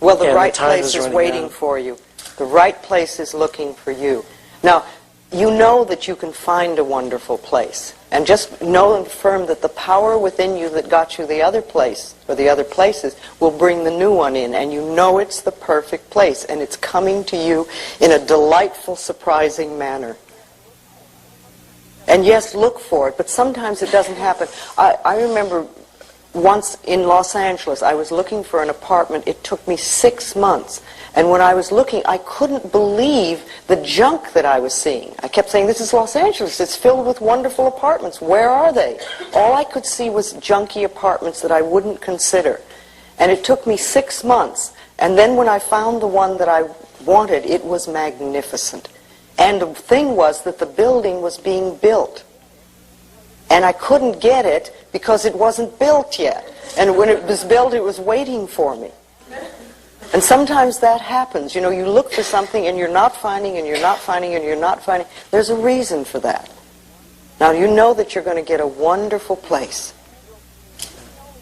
Speaker 1: Well, the right place is waiting for you. The right place is looking for you. Now, you know that you can find a wonderful place. And just know and affirm that the power within you that got you the other place, or the other places, will bring the new one in. And you know it's the perfect place. And it's coming to you in a delightful, surprising manner. And yes, look for it, but sometimes it doesn't happen. I remember once in Los Angeles, I was looking for an apartment. It took me 6 months. And when I was looking, I couldn't believe the junk that I was seeing. I kept saying, this is Los Angeles. It's filled with wonderful apartments. Where are they? All I could see was junky apartments that I wouldn't consider. And it took me 6 months. And then when I found the one that I wanted, it was magnificent. And the thing was that the building was being built. And I couldn't get it because it wasn't built yet. And when it was built, it was waiting for me. And sometimes that happens. You know, you look for something and you're not finding, and you're not finding, and you're not finding. There's a reason for that. Now, you know that you're going to get a wonderful place.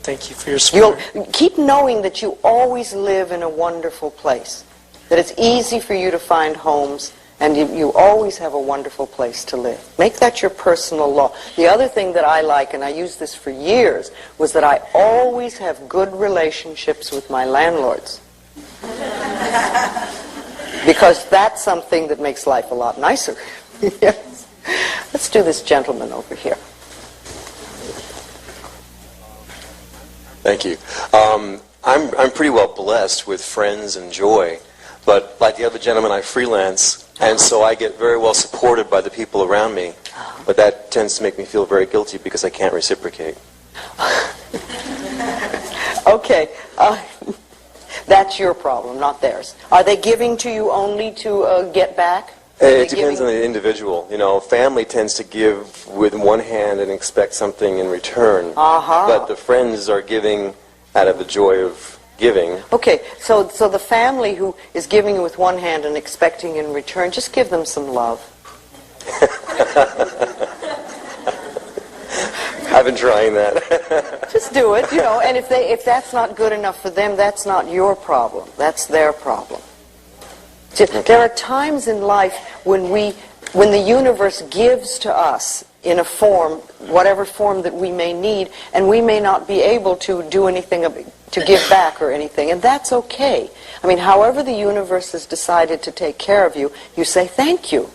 Speaker 9: Thank you for your support.
Speaker 1: You'll keep knowing that you always live in a wonderful place. That it's easy for you to find homes, and you always have a wonderful place to live. Make that your personal law. The other thing that I like, and I used this for years, was that I always have good relationships with my landlords. Because that's something that makes life a lot nicer. Yes. Let's do this gentleman over here.
Speaker 10: Thank you. I'm pretty well blessed with friends and joy, but like the other gentleman, I freelance, and so I get very well supported by the people around me, but that tends to make me feel very guilty because I can't reciprocate.
Speaker 1: Okay. That's your problem, not theirs. Are they giving to you only to get back?
Speaker 10: It depends on the individual. You know, family tends to give with one hand and expect something in return. But the friends are giving out of the joy of giving.
Speaker 1: Okay, so the family who is giving with one hand and expecting in return, just give them some love.
Speaker 10: I've been trying that.
Speaker 1: Just do it, you know, and if that's not good enough for them, that's not your problem. That's their problem. There are times in life when the universe gives to us in a form, whatever form that we may need, and we may not be able to do anything to give back or anything, and that's okay. I mean, however the universe has decided to take care of you, you say thank you.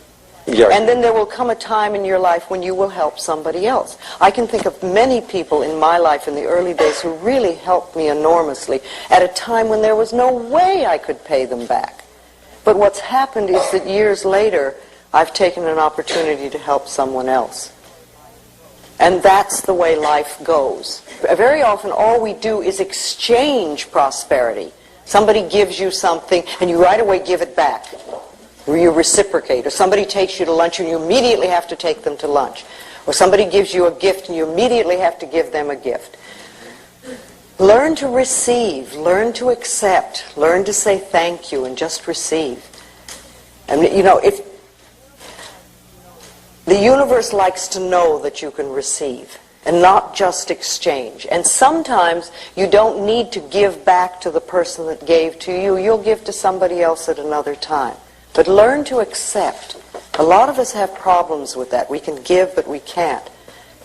Speaker 10: Yeah.
Speaker 1: And then there will come a time in your life when you will help somebody else. I can think of many people in my life in the early days who really helped me enormously at a time when there was no way I could pay them back. But what's happened is that years later, I've taken an opportunity to help someone else. And that's the way life goes. Very often all we do is exchange prosperity. Somebody gives you something and you right away give it back. Or you reciprocate. Or somebody takes you to lunch and you immediately have to take them to lunch. Or somebody gives you a gift and you immediately have to give them a gift. Learn to receive, learn to accept, learn to say thank you and just receive. And you know, if the universe likes to know that you can receive and not just exchange. And sometimes you don't need to give back to the person that gave to you. You'll give to somebody else at another time. But learn to accept. A lot of us have problems with that. We can give, but we can't.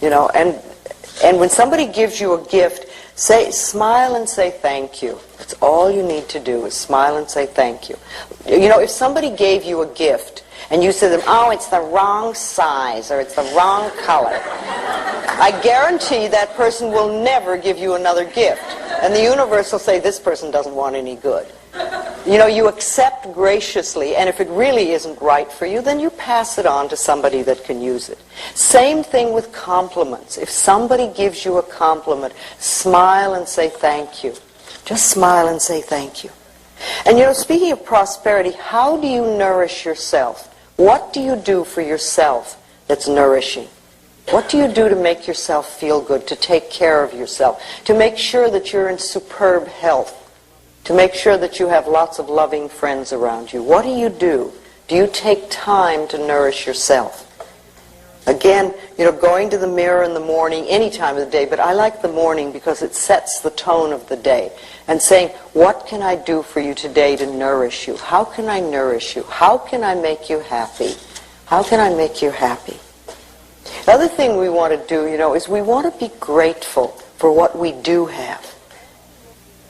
Speaker 1: You know, and when somebody gives you a gift, smile and say thank you. That's all you need to do is smile and say thank you. You know, if somebody gave you a gift and you said to them, oh, it's the wrong size or it's the wrong color, I guarantee that person will never give you another gift. And the universe will say, this person doesn't want any good. You know, you accept graciously, and if it really isn't right for you, then you pass it on to somebody that can use it. Same thing with compliments. If somebody gives you a compliment, smile and say thank you. Just smile and say thank you. And you know, speaking of prosperity, how do you nourish yourself? What do you do for yourself that's nourishing? What do you do to make yourself feel good, to take care of yourself, to make sure that you're in superb health? To make sure that you have lots of loving friends around you. What do you do? Do you take time to nourish yourself? Again, you know, going to the mirror in the morning, any time of the day, but I like the morning because it sets the tone of the day. And saying, what can I do for you today to nourish you? How can I nourish you? How can I make you happy? How can I make you happy? The other thing we want to do, you know, is we want to be grateful for what we do have.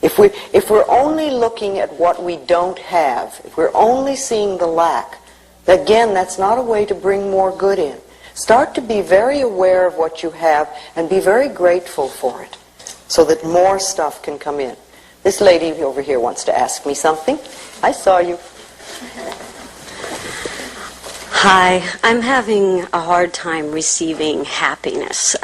Speaker 1: If we're only looking at what we don't have, if we're only seeing the lack, again, that's not a way to bring more good in. Start to be very aware of what you have and be very grateful for it so that more stuff can come in. This lady over here wants to ask me something. I saw you.
Speaker 11: Hi, I'm having a hard time receiving happiness.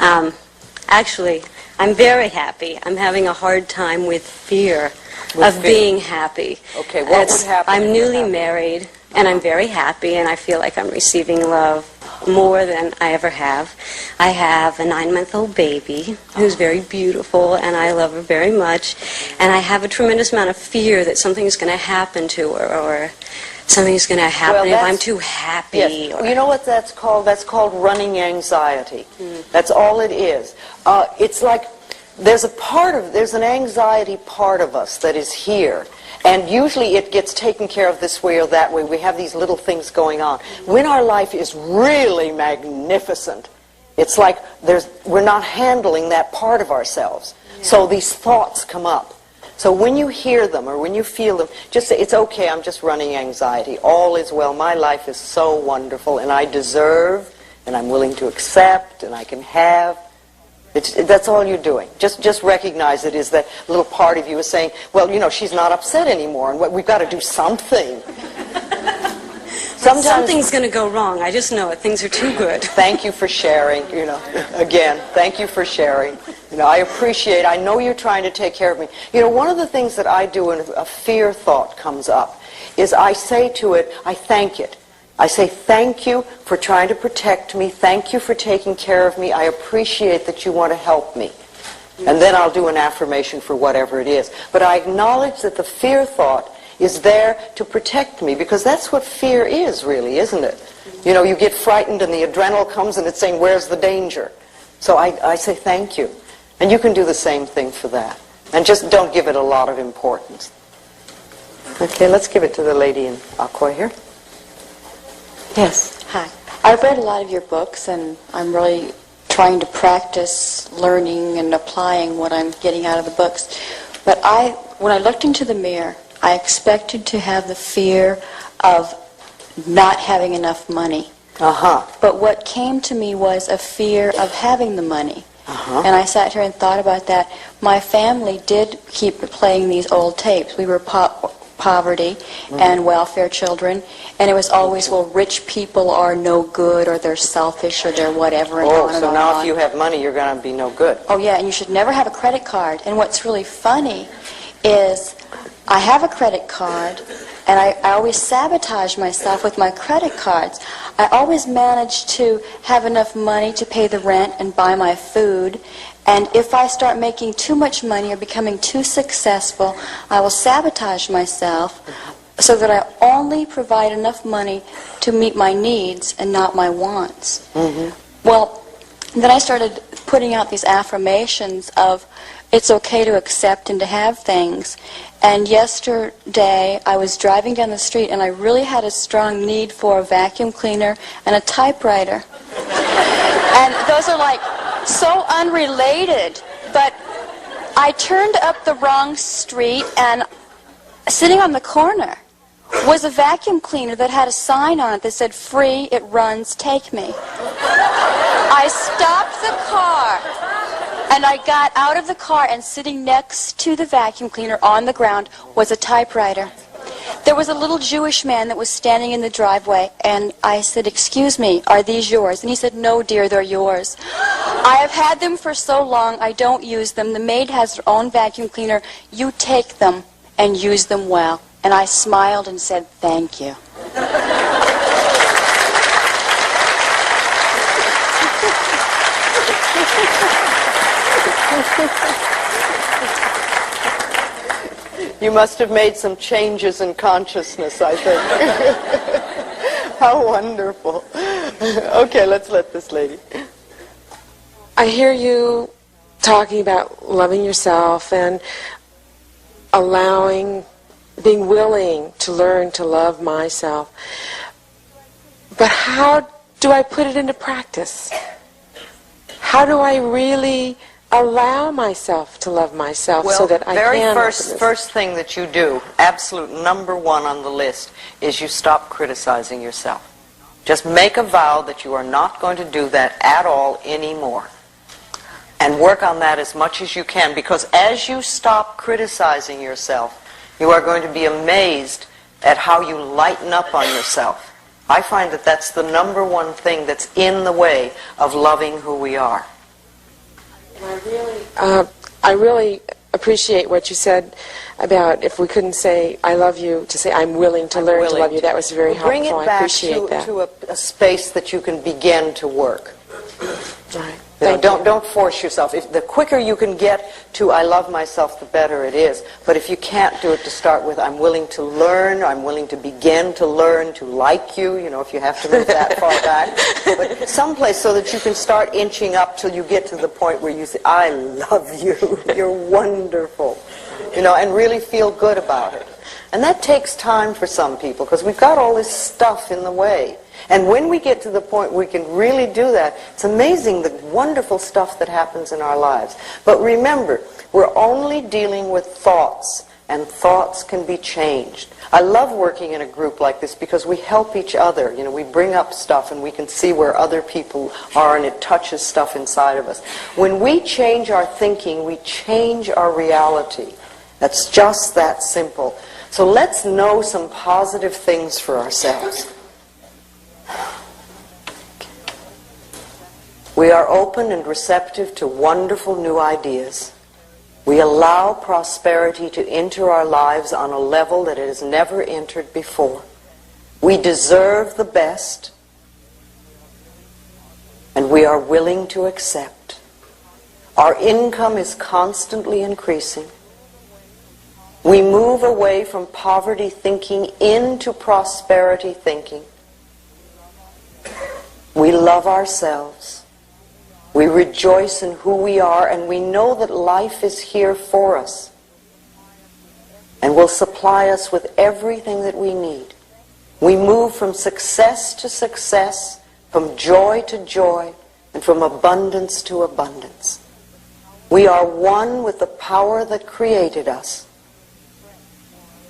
Speaker 11: Actually, I'm very happy. I'm having a hard time with fear of being happy.
Speaker 1: Okay, what would happen?
Speaker 11: I'm newly married, and I'm very happy, and I feel like I'm receiving love more than I ever have. I have a 9-month-old baby who's very beautiful, and I love her very much. And I have a tremendous amount of fear that something's going to happen to her, or something's going to happen if I'm too happy.
Speaker 1: Yes. You know what that's called? That's called running anxiety. That's all it is. It's like there's an anxiety part of us that is here. And usually it gets taken care of this way or that way. We have these little things going on. When our life is really magnificent, it's like we're not handling that part of ourselves. Yeah. So these thoughts come up. So when you hear them or when you feel them, just say, it's okay, I'm just running anxiety. All is well. My life is so wonderful, and I deserve, and I'm willing to accept, and I can have. That's all you're doing. Just recognize it is that little part of you is saying, well, you know, she's not upset anymore, and we've got to do something.
Speaker 11: Something's going to go wrong. I just know it. Things are too good.
Speaker 1: Thank you for sharing, again, thank you for sharing. I know you're trying to take care of me. One of the things that I do when a fear thought comes up is I say to it, I thank it. I say, thank you for trying to protect me. Thank you for taking care of me. I appreciate that you want to help me. And then I'll do an affirmation for whatever it is. But I acknowledge that the fear thought is there to protect me, because that's what fear is, really, isn't it? You get frightened and the adrenaline comes and it's saying, where's the danger? So I say thank you. And you can do the same thing for that. And just don't give it a lot of importance. Okay, let's give it to the lady in AQUÍ here. Yes.
Speaker 12: Hi. I've read a lot of your books, and I'm really trying to practice learning and applying what I'm getting out of the books. But when I looked into the mirror, I expected to have the fear of not having enough money. But what came to me was a fear of having the money. And I sat here and thought about that. My family did keep playing these old tapes. We were poverty and welfare children, and it was always, well, rich people are no good, or they're selfish, or they're whatever. And on and
Speaker 1: so
Speaker 12: on
Speaker 1: now
Speaker 12: and on.
Speaker 1: if you have money, you're going to be no good.
Speaker 12: Oh yeah, and you should never have a credit card. And what's really funny is I have a credit card, and I always sabotage myself with my credit cards. I always manage to have enough money to pay the rent and buy my food. And if I start making too much money or becoming too successful, I will sabotage myself so that I only provide enough money to meet my needs and not my wants. Well, then I started putting out these affirmations of it's okay to accept and to have things. And yesterday I was driving down the street and I really had a strong need for a vacuum cleaner and a typewriter. And those are like so unrelated, but I turned up the wrong street, and sitting on the corner was a vacuum cleaner that had a sign on it that said, free, it runs, take me. I stopped the car, and I got out of the car, and sitting next to the vacuum cleaner on the ground was a typewriter. There was a little Jewish man that was standing in the driveway, and I said, excuse me, are these yours? And he said, no, dear, they're yours. I have had them for so long, I don't use them. The maid has her own vacuum cleaner. You take them and use them well. And I smiled and said, thank you.
Speaker 1: You must have made some changes in consciousness, I think. How wonderful. Okay, let's let this lady.
Speaker 13: I hear you talking about loving yourself and being willing to learn to love myself. But how do I put it into practice? How do I really allow myself to love myself so that I can?
Speaker 1: Very first thing that you do, absolute number one on the list, is you stop criticizing yourself. Just make a vow that you are not going to do that at all anymore. And work on that as much as you can, because as you stop criticizing yourself, you are going to be amazed at how you lighten up on yourself. I find that that's the number one thing that's in the way of loving who we are.
Speaker 13: I really appreciate what you said about if we couldn't say I love you, to say I'm willing to learn to love you. That was very helpful.
Speaker 1: Bring it
Speaker 13: I
Speaker 1: back
Speaker 13: appreciate that.
Speaker 1: to a space that you can begin to work.
Speaker 13: Right.
Speaker 1: Don't force yourself. The quicker you can get to I love myself, the better it is. But if you can't do it to start with, I'm willing to learn, I'm willing to begin to learn to like you, if you have to move that far back. But someplace so that you can start inching up till you get to the point where you say, I love you, you're wonderful, and really feel good about it. And that takes time for some people, because we've got all this stuff in the way. And when we get to the point where we can really do that, it's amazing the wonderful stuff that happens in our lives. But remember, we're only dealing with thoughts, and thoughts can be changed. I love working in a group like this because we help each other. We bring up stuff and we can see where other people are, and it touches stuff inside of us. When we change our thinking, we change our reality. That's just that simple. So let's know some positive things for ourselves. We are open and receptive to wonderful new ideas. We allow prosperity to enter our lives on a level that it has never entered before. We deserve the best, and we are willing to accept. Our income is constantly increasing. We move away from poverty thinking into prosperity thinking. We love ourselves. We rejoice in who we are, and we know that life is here for us and will supply us with everything that we need. We move from success to success, from joy to joy, and from abundance to abundance. We are one with the power that created us,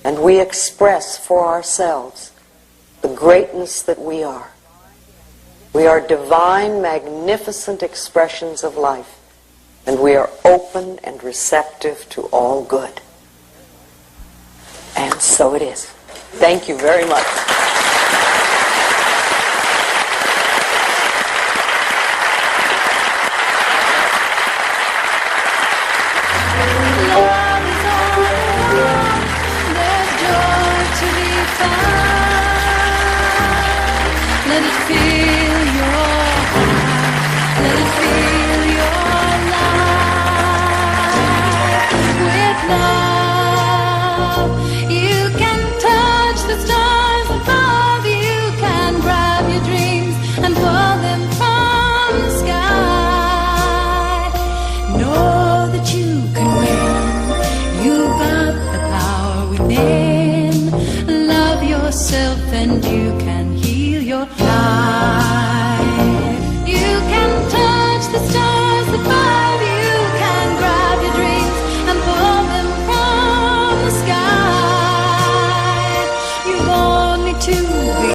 Speaker 1: and we express for ourselves the greatness that we are. We are divine, magnificent expressions of life, and we are open and receptive to all good. And so it is. Thank you very much.
Speaker 14: Let it fill your heart. Let it fill your life with love. You can touch the stars above. You can grab your dreams and pull them from the sky. Know that you can win. You've got the power within. Love yourself and you can